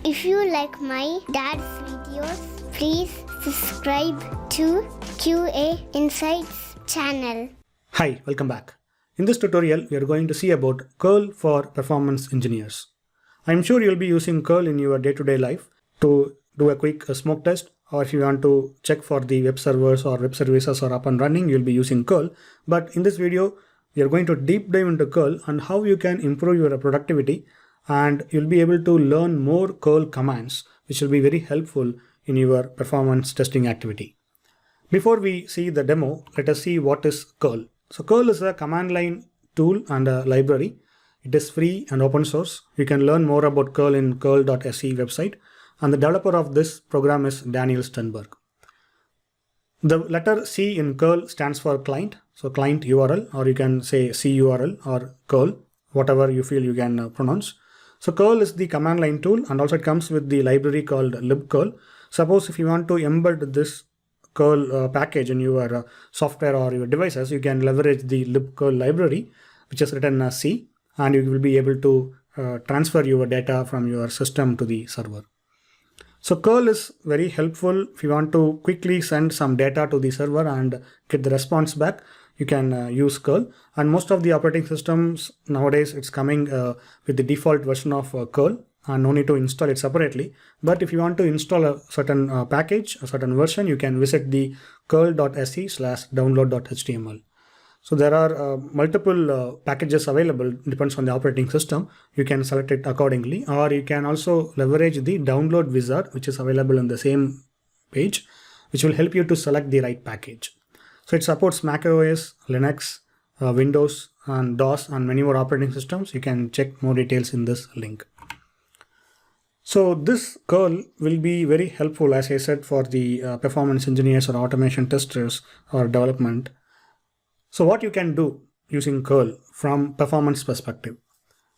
If you like my dad's videos, please subscribe to QA Insights channel. Hi, welcome back. In this tutorial, we are going to see about curl for performance engineers. I'm sure you'll be using curl in your day-to-day life to do a quick smoke test, or if you want to check for the web servers or web services are up and running, you'll be using curl. But in this video, we are going to deep dive into curl and how you can improve your productivity, and you'll be able to learn more curl commands, which will be very helpful in your performance testing activity. Before we see the demo, let us see what is curl. So curl is a command line tool and a library. It is free and open source. You can learn more about curl in curl.se website, and the developer of this program is Daniel Sternberg. The letter C in curl stands for client, so client URL, or you can say CURL or curl, whatever you feel you can pronounce. So curl is the command line tool, and also it comes with the library called libcurl. Suppose if you want to embed this curl package in your software or your devices, you can leverage the libcurl library, which is written as C, and you will be able to transfer your data from your system to the server. So curl is very helpful if you want to quickly send some data to the server and get the response back. You can use curl, and most of the operating systems nowadays it's coming with the default version of curl, and no need to install it separately. But if you want to install a certain package, a certain version, you can visit the curl.se/download.html. So there are multiple packages available, depends on the operating system. You can select it accordingly, or you can also leverage the download wizard, which is available on the same page, which will help you to select the right package. So it supports Mac OS, Linux, Windows, and DOS, and many more operating systems. You can check more details in this link. So this curl will be very helpful, as I said, for the performance engineers or automation testers or development. So what you can do using curl from performance perspective.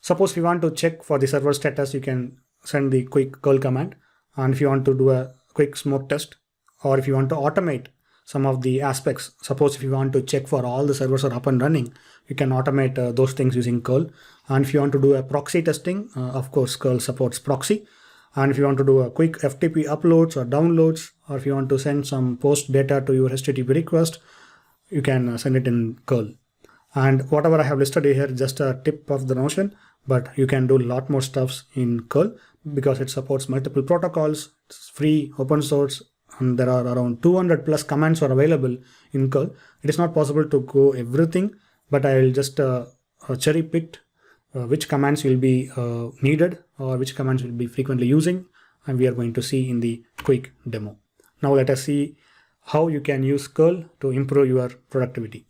Suppose if you want to check for the server status, you can send the quick curl command. And if you want to do a quick smoke test, or if you want to automate some of the aspects, suppose if you want to check for all the servers are up and running, you can automate those things using curl. And if you want to do a proxy testing, of course, curl supports proxy. And if you want to do a quick FTP uploads or downloads, or if you want to send some post data to your HTTP request, you can send it in curl. And whatever I have listed here is just a tip of the notion, but you can do a lot more stuffs in curl because it supports multiple protocols. It's free, open source, and there are around 200 plus commands are available in curl. It is not possible to go everything, but I will just cherry pick which commands will be needed or which commands will be frequently using, and we are going to see in the quick demo. Now let us see how you can use curl to improve your productivity.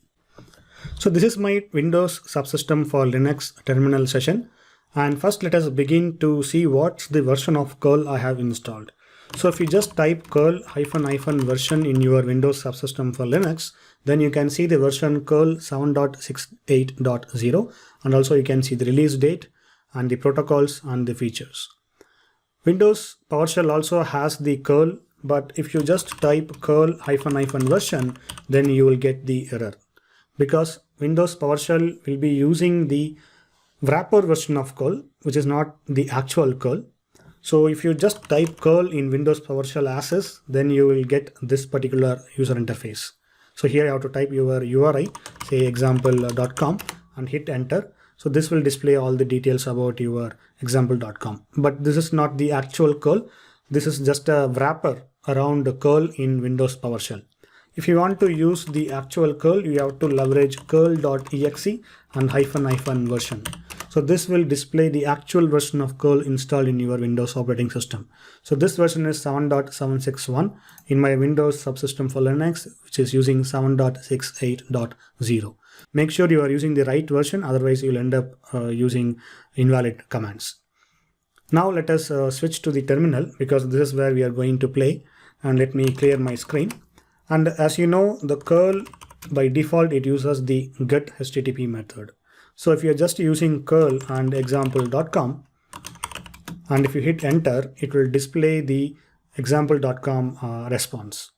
So this is my Windows subsystem for Linux terminal session, and first let us begin to see what's the version of curl I have installed. So if you just type curl ---- version in your Windows subsystem for Linux, then you can see the version curl 7.68.0, and also you can see the release date and the protocols and the features. Windows PowerShell also has the curl, but if you just type curl ---- version, then you will get the error, because Windows PowerShell will be using the wrapper version of curl, which is not the actual curl. So if you just type curl in Windows PowerShell as is, then you will get this particular user interface. So here you have to type your URI, say example.com, and hit enter. So this will display all the details about your example.com. But this is not the actual curl. This is just a wrapper around the curl in Windows PowerShell. If you want to use the actual curl, you have to leverage curl.exe and ---- version. So this will display the actual version of curl installed in your Windows operating system. So this version is 7.761 in my Windows subsystem for Linux, which is using 7.68.0. Make sure you are using the right version, otherwise you'll end up using invalid commands. Now let us switch to the terminal, because this is where we are going to play, and let me clear my screen. And as you know, the curl by default, it uses the get HTTP method. So if you're just using curl and example.com, and if you hit enter, it will display the example.com response.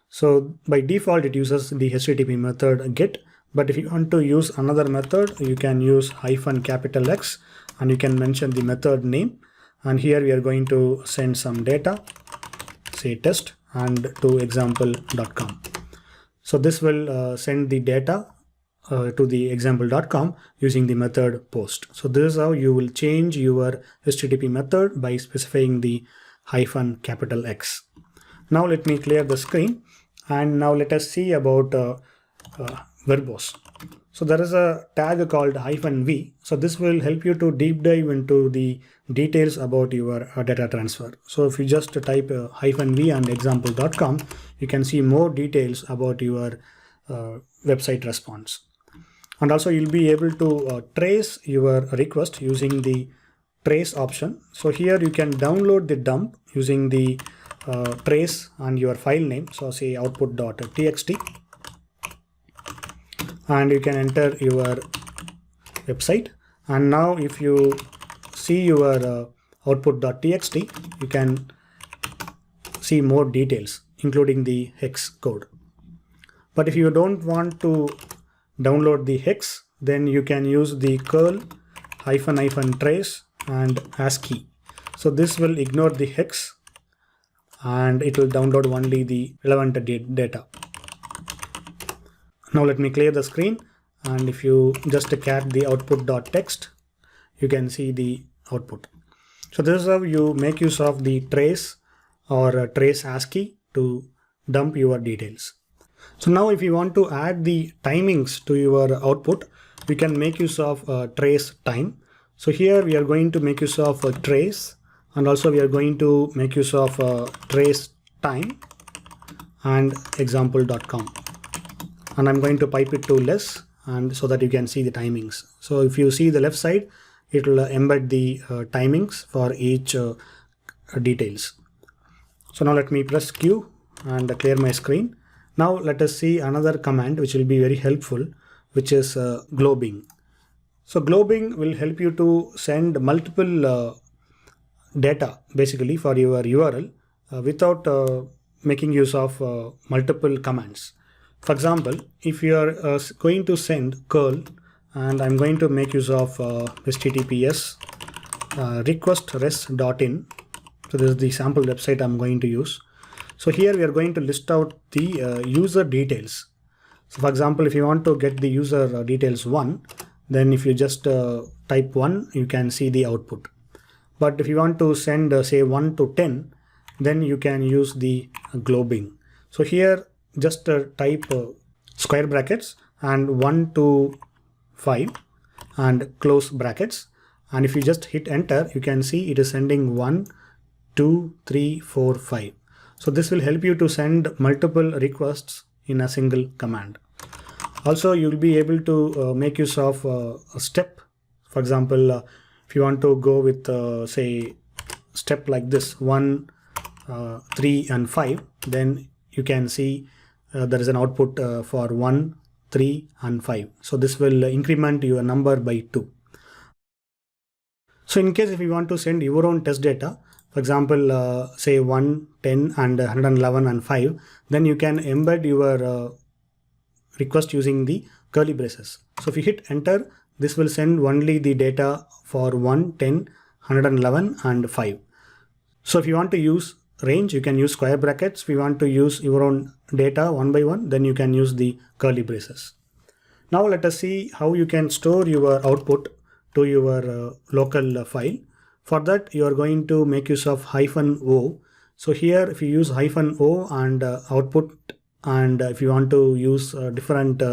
So by default, it uses the HTTP method get, but if you want to use another method, you can use -X, and you can mention the method name, and here we are going to send some data, say test, and to example.com. So this will send the data to the example.com using the method post. So this is how you will change your HTTP method by specifying the -X. Now let me clear the screen, and now let us see about verbose. So there is a tag called -v. So this will help you to deep dive into the details about your data transfer. So if you just type -v and example.com, you can see more details about your website response. And also you'll be able to trace your request using the trace option. So here you can download the dump using the trace and your file name. So say output.txt, and you can enter your website. And now if you see your output.txt, you can see more details including the hex code. But if you don't want to download the hex, then you can use the curl --trace and ASCII. So this will ignore the hex and it will download only the relevant data. Now let me clear the screen, and if you just cat the output.text, you can see the output. So this is how you make use of the trace or trace ASCII to dump your details. So now if you want to add the timings to your output, we can make use of trace time. So here we are going to make use of trace, and also we are going to make use of trace time and example.com. And I'm going to pipe it to less, and so that you can see the timings. So if you see the left side, it will embed the timings for each details. So now let me press Q and clear my screen. Now let us see another command which will be very helpful, which is globing. So globing will help you to send multiple data basically for your URL without making use of multiple commands. For example, if you are going to send curl, and I'm going to make use of https request res.in. So this is the sample website I'm going to use. So here we are going to list out the user details. So for example, if you want to get the user details 1, then if you just type 1, you can see the output. But if you want to send say 1 to 10, then you can use the globing. So here just type square brackets and 1 to 5 and close brackets. And if you just hit enter, you can see it is sending 1, 2, 3, 4, 5. So this will help you to send multiple requests in a single command. Also, you will be able to make use of a step. For example, if you want to go with say step like this 1, 3 and 5, then you can see there is an output for 1, 3 and 5. So this will increment your number by 2. So in case if you want to send your own test data, for example, say 1, 10 and 111 and 5, then you can embed your request using the curly braces. So if you hit enter, this will send only the data for 1, 10, 111 and 5. So if you want to use range, you can use square brackets. If you want to use your own data one by one, then you can use the curly braces. Now let us see how you can store your output to your local file. For that, you are going to make use of -o. So here if you use -o and output, and if you want to use different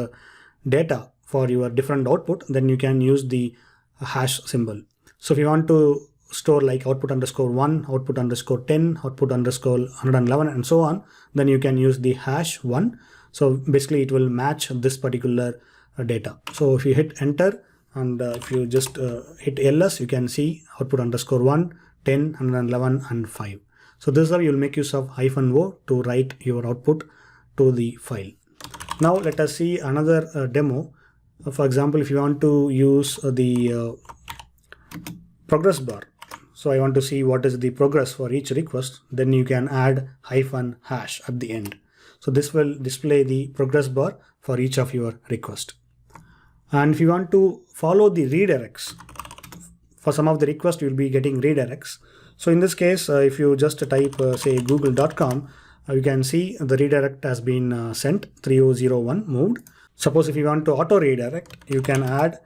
data for your different output, then you can use the hash symbol. So if you want to store like output underscore 1, output underscore 10, output underscore 111 and so on, then you can use the #1. So basically it will match this particular data. So if you hit enter and if you just hit ls, you can see output underscore 1, 10, 111 and 5. So this is how you'll make use of -o to write your output to the file. Now let us see another demo. For example, if you want to use the progress bar, so I want to see what is the progress for each request, then you can add -hash at the end. So this will display the progress bar for each of your requests. And if you want to follow the redirects, for some of the requests you'll be getting redirects. So in this case, if you just type say google.com, you can see the redirect has been sent 3001 moved. Suppose if you want to auto redirect, you can add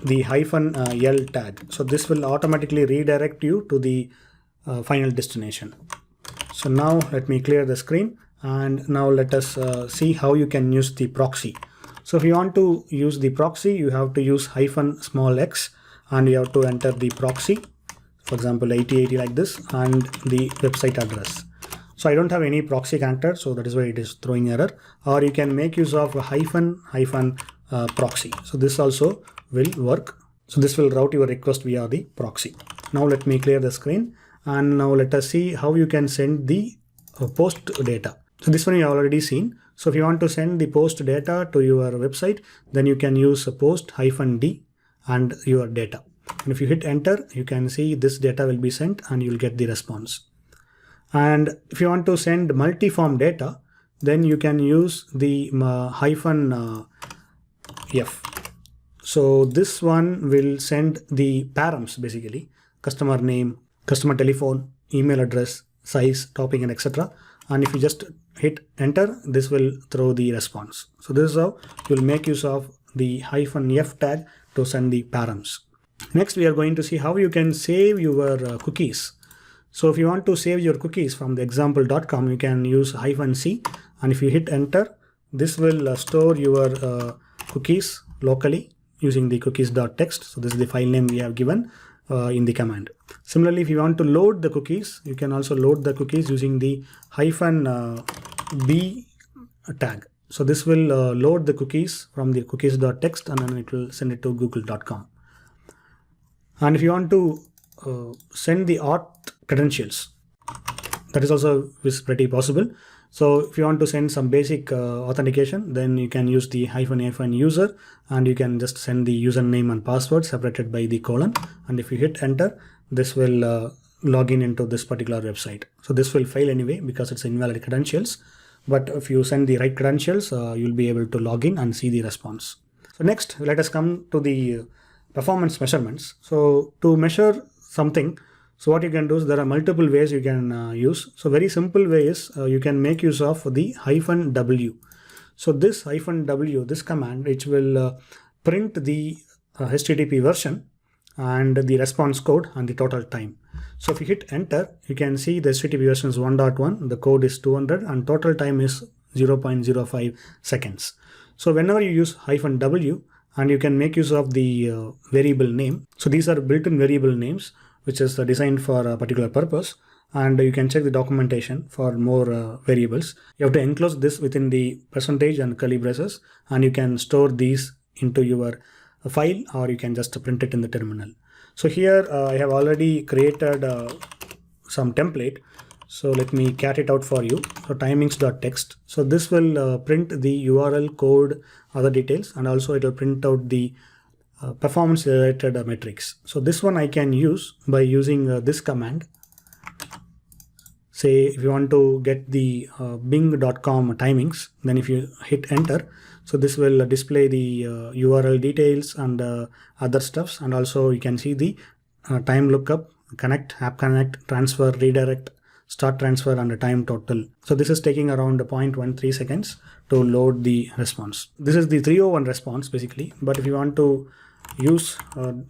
the -L tag. So this will automatically redirect you to the final destination. So now let me clear the screen, and now let us see how you can use the proxy. So if you want to use the proxy, you have to use -x, and you have to enter the proxy, for example 8080 like this, and the website address. So I don't have any proxy connector, so that is why it is throwing error. Or you can make use of proxy. So this also will work. So this will route your request via the proxy. Now let me clear the screen, and now let us see how you can send the post data. So this one you have already seen. So if you want to send the post data to your website, then you can use post-d and your data. And if you hit enter, you can see this data will be sent and you'll get the response. And if you want to send multi-form data, then you can use the -f. So this one will send the params, basically customer name, customer telephone, email address, size, topic, and etc. And if you just hit enter, this will throw the response. So this is how you'll make use of the -f tag to send the params. Next, we are going to see how you can save your cookies. So if you want to save your cookies from the example.com, you can use -c, and if you hit enter, this will store your cookies locally using the cookies.txt. So this is the file name we have given in the command. Similarly, if you want to load the cookies, you can also load the cookies using the -b tag. So this will load the cookies from the cookies.txt, and then it will send it to google.com. And if you want to send the auth credentials, that is also pretty possible. So if you want to send some basic authentication, then you can use the -user, and you can just send the username and password separated by the colon. And if you hit enter, this will log in into this particular website. So this will fail anyway because it's invalid credentials. But if you send the right credentials, you'll be able to log in and see the response. So next, let us come to the performance measurements. So to measure something, so what you can do is there are multiple ways you can use. So very simple way is you can make use of the -w. So this -w, this command, which will print the HTTP version and the response code and the total time. So if you hit enter, you can see the HTTP version is 1.1, the code is 200, and total time is 0.05 seconds. So whenever you use -w, and you can make use of the variable name. So these are built-in variable names, which is designed for a particular purpose, and you can check the documentation for more variables. You have to enclose this within the percentage and curly braces, and you can store these into your file, or you can just print it in the terminal. So here I have already created some template. So let me cat it out for you. So timings.txt. So this will print the URL, code, other details, and also it will print out the performance related metrics. So this one I can use by using this command. Say if you want to get the bing.com timings, then if you hit enter, so this will display the URL details and other stuffs, and also you can see the time lookup, connect, app connect, transfer, redirect, start transfer, and the time total. So this is taking around 0.13 seconds to load the response. This is the 301 response basically, but if you want to use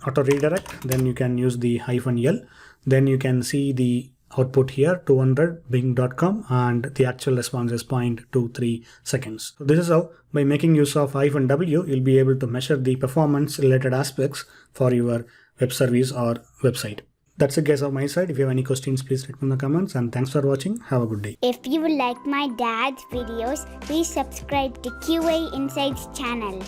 auto redirect, then you can use the -l. Then you can see the output here 200 bing.com, and the actual response is 0.23 seconds. So this is how, by making use of -w, you'll be able to measure the performance related aspects for your web service or website. That's it guys on my side. If you have any questions, please let me know in the comments, and thanks for watching. Have a good day. If you like my dad's videos, please subscribe to QA Insights channel.